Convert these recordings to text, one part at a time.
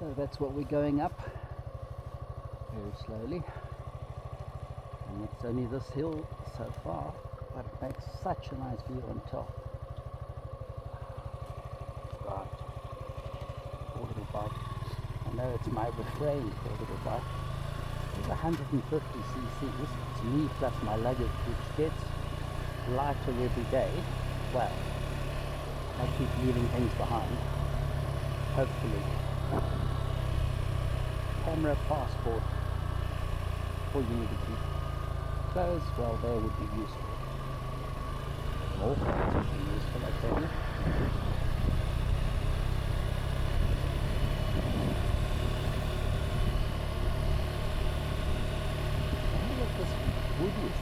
So that's what we're going up very slowly, and it's only this hill so far, but it makes such a nice view on top. God, poor little bike. I know it's my refrain for a little bike. It's 150 cc's. It's me plus my luggage, which gets lighter every day. Well, I keep leaving things behind, hopefully. Camera, passport, all you need to keep. Clothes, well, there would be useful. More clothes would be useful, I tell you. Look at this wood is.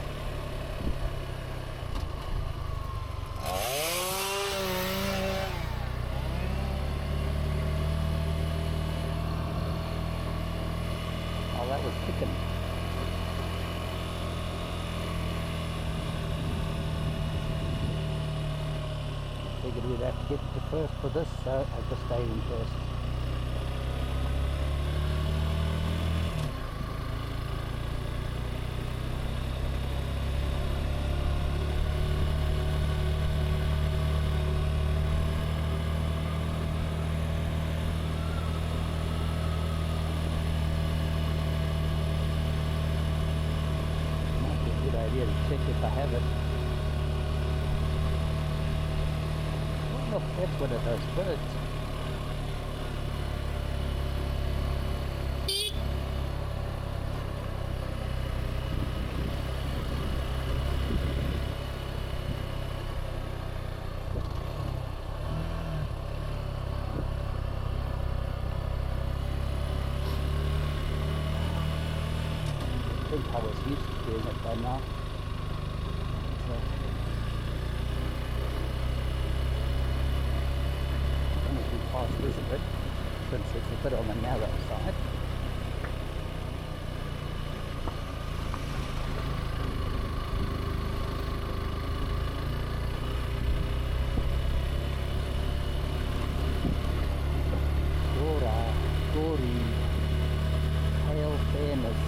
Oh, that was kicking. Figured we'd have to get to first for this, so I just stayed in first. Might be a good idea to check if I have it. I wonder if that's one of those birds. I think I was used to doing it by now. So, I'm going to be past this a bit, since it's a bit on the narrow side. Gory, pale fairness.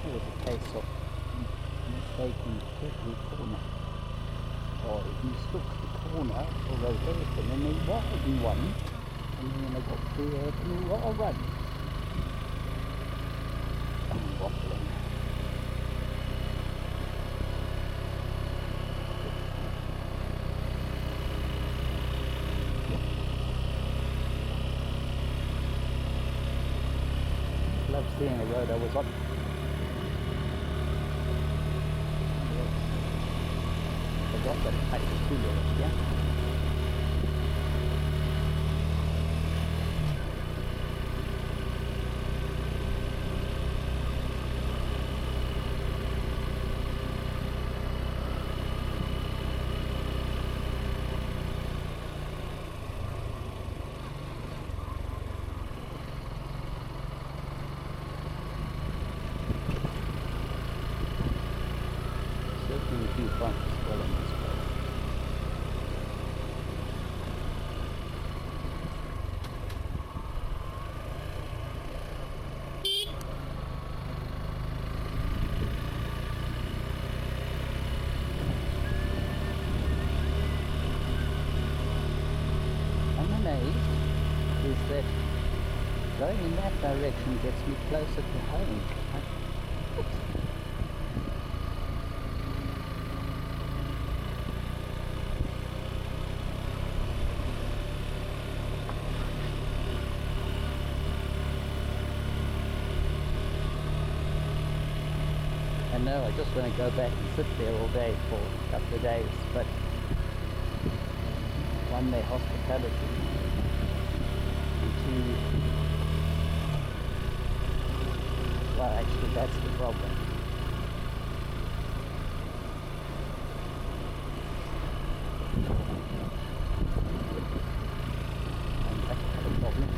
It was a case of mistaking every corner, or he took the corner for the hairpin and he widened one, and then I got through it and we were all right. I'm waffling. Love seeing the road I was on. Forgot that it takes 2 minutes, yeah? Certainly a few bumps well in this place. I'm amazed is that going in that direction gets me closer to home. know, I just want to go back and sit there all day for a couple of days, but one, their hospitality, and two, well, actually that's the problem. And that's the problem.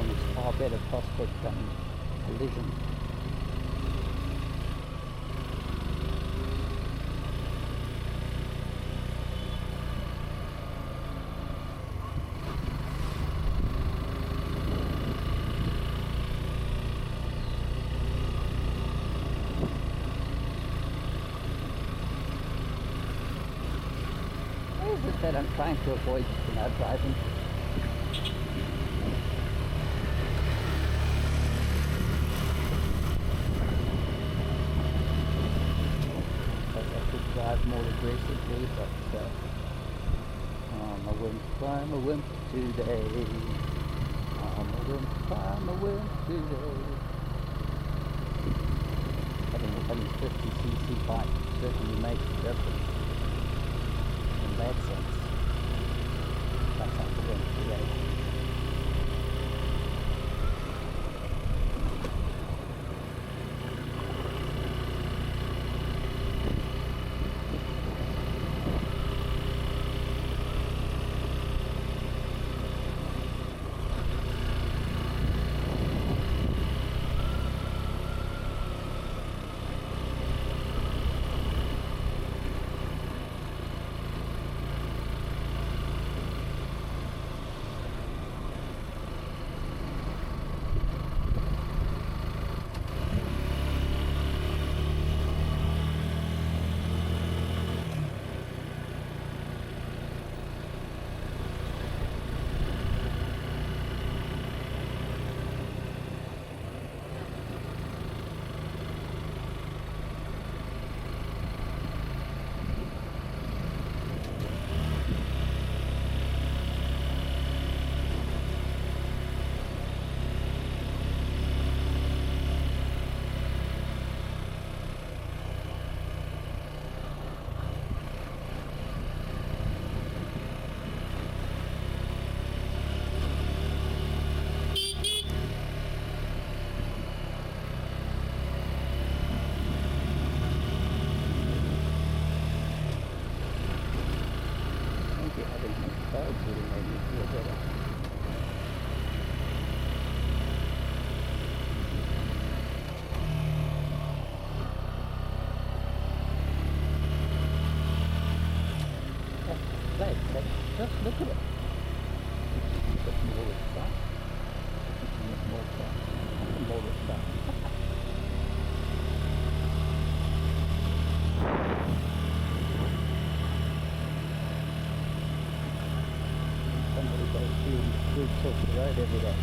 Is far better prospect than Collision. What is it that I'm trying to avoid, driving? Drive more aggressively, but I'm a wimp today. I'm a wimp today. Having a 50cc bike certainly makes a difference in that sense. That's not a wimp today. Just look at it. Put more of stuff. More stuff. More of stuff. Somebody goes through across the road every day.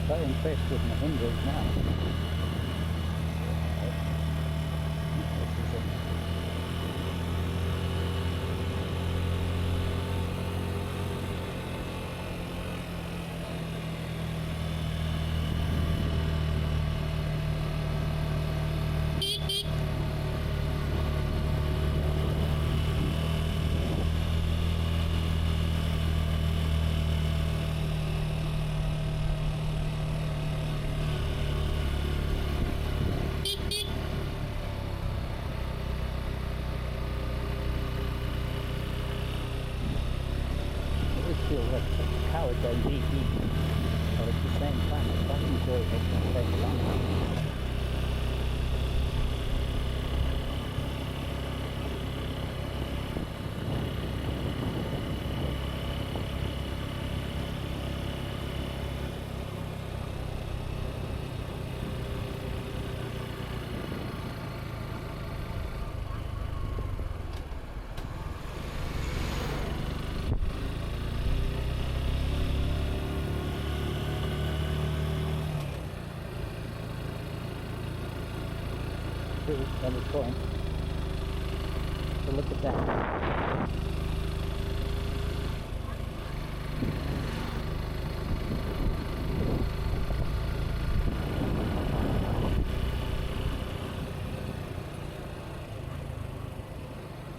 So impressed with Mahindras now. Feel like a coward going beep beep. but at the same time, I quite enjoy helping take along. When it's going. So look at that.